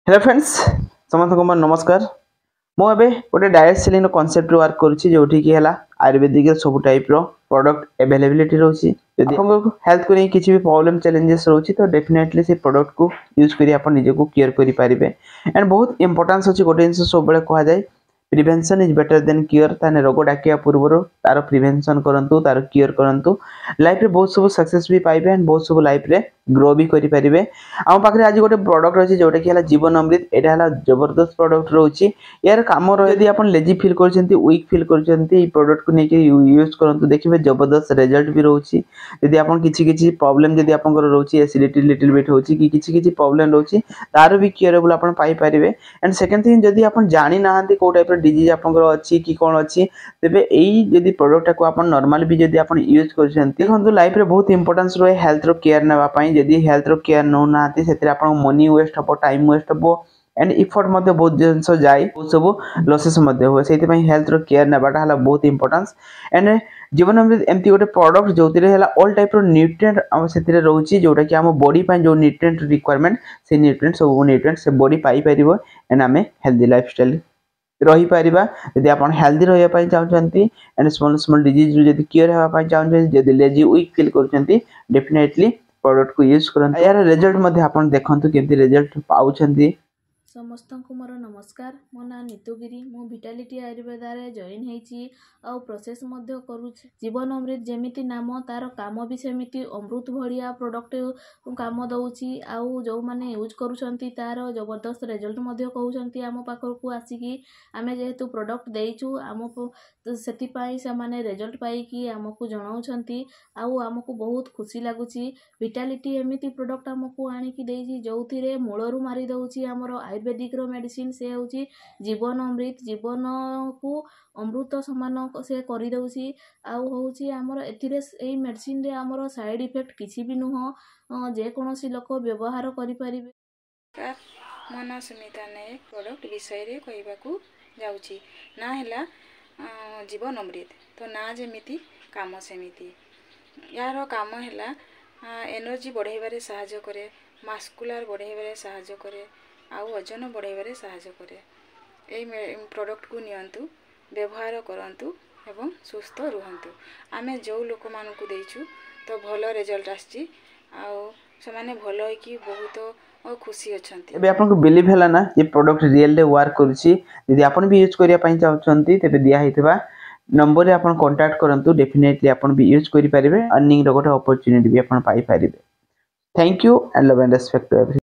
Hello friends समस्त को नमस्कार मुझे गोटे डायरेक्ट सेलिंग कॉन्सेप्ट वर्क करुच्ची जो कि है आयुर्वेदिक सब टाइप प्रोडक्ट अवेलेबिलिटी रोची यदि आपको हेल्थ को नहीं किसी भी प्रॉब्लम चैलेंजेस रोची तो डेफिनेटली से प्रोडक्ट को यूज करी आप निजे को केयर करि पारिबे एंड बहुत इंपोर्टेंस अछि गोटे जिंस सब बेले कहा जाय prevention is better than cure ताने रोग डाकिया पूर्व तार प्रिवेंशन करंतु तार क्योर करंतु लाइफ रे बहुत सब सक्सेस भी पाइबे एंड बहुत सब लाइफ रे ग्रो भी करि पारिबे आम पाखरे आज गोटे प्रोडक्ट रही जोटा कि जीवन अमृत एटा जबरदस्त प्रोडक्ट रोची यार काम यदि आप लेजी फील कर वीक फील कर प्रोडक्ट को लेकिन यूज करंतु देखिए जबरदस्त रिजल्ट भी रोची यदि आप किसी प्रॉब्लम जदि आप रोची एसिडिटी लिटिल बिट होची कि किसी प्रॉब्लम रोची तार भी क्योरेबल आप पाई पारिबे एंड सेकंड थिंग जदि आप जानि नाहंती को टाइप डिजीज आपनकर अछि कि कोन अछि तेबे एई जदि प्रोडक्ट को आप नॉर्मल भी जदि आप यूज करछंती देखंतु लाइफ रे बहुत इंपोर्टेंस रहे हेल्थ रो केयर नेबा पई जदि हेल्थ रो केयर न नाहंती सेते आपन मनी वेस्ट हबो टाइम वेस्ट हबो एंड इफोर्ट मध्य बहुत जिनस जाए बहुत सब लसेस मध्य हुए से हेल्थ रो केयर नेबाटा हला बहुत इंपोर्टेंस एंड जीवन अमृत एमती गोटे प्रोडक्ट जो ऑल टाइप रो न्यूट्रिएंट हम से रोची जोटा कि आम बॉडी पे जो न्यूट्रिएंट रिक्वायरमेंट से न्यूट्रिएंट सब न्यूट्रिएंट से बॉडी पाई परिबो एंड आम हेल्दी लाइफस्टाइल रही पारिबा यदि आप हेल्दी रहिया पई चाहउछंती एंड स्मॉल स्मॉल डिजीज रो यदि क्योर हेबा पई चाहउछंती यदि लेजी वीक फील करछंती डेफिनेटली प्रोडक्ट को यूज करन यार रिजल्ट मध्ये आपण देखंतु केमती रिजल्ट पाउछंती। समस्त को मोर नमस्कार मो ना नितुगिरी मो विटालिटी आयुर्वेद रे जॉइन हेची आ प्रोसेस मध्य करूची जीवन अमृत जेमिति नाम तार काम भी सेमिति अमृत भड़िया प्रोडक्ट काम दउची आ जो माने यूज करूछंती तार जबरदस्त रिजल्ट मध्य कहउछंती आम पाखर को आसीकी आमे जेहेतु प्रोडक्ट देइछु आम सेति पाई से माने रिजल्ट पाई कि आमको जणाउछंती आ आमको बहुत खुशी लागुची विटालिटी एमिति प्रोडक्ट आमको आनी कि देइची जोथिरे मूलरू मारी दउची हमर आयुर्वेदिक रो मेडिसिन से होची जीवन अमृत जीवन को अमृत समान से करि दउची आ होची हमर एथिरे एई मेडिसिन रे हमर साइड इफेक्ट किछि भी नुह जे कोनोसी लोक व्यवहार करि परिबे। मना सुमिता नायक प्रोडक्ट विषय रे कहबा को जाउची ना हैला जीवन अमृत तो ना जेमिति काम सेमिति यार काम हैला एनर्जी बढ़ाइबारे सहायता करे मास्कुलर बढ़ाइबारे सहायता करे आ वजन बढ़ाइबारे सहायता करे एई प्रोडक्ट को नियंतु व्यवहार करंतु एवं सुस्थ रुहंतु आमे जो लोक मान को देइछु तो भलो रिजल्ट आछि आ समाने भलो है कि बहुत खुशी अछंती। एबे आपन को बिलीव हैला ना ये प्रोडक्ट रियल रे वर्क करूची यदि आपन भी यूज करिया पई चाहउछंती तेबे दिया हेतबा नंबर रे आपन कांटेक्ट करंतु डेफिनेटली आपन भी यूज करि पारिबे अर्निंग रो गोटे अपॉर्चुनिटी भी आपन पाई पारिबे। Thank you and love and respect to every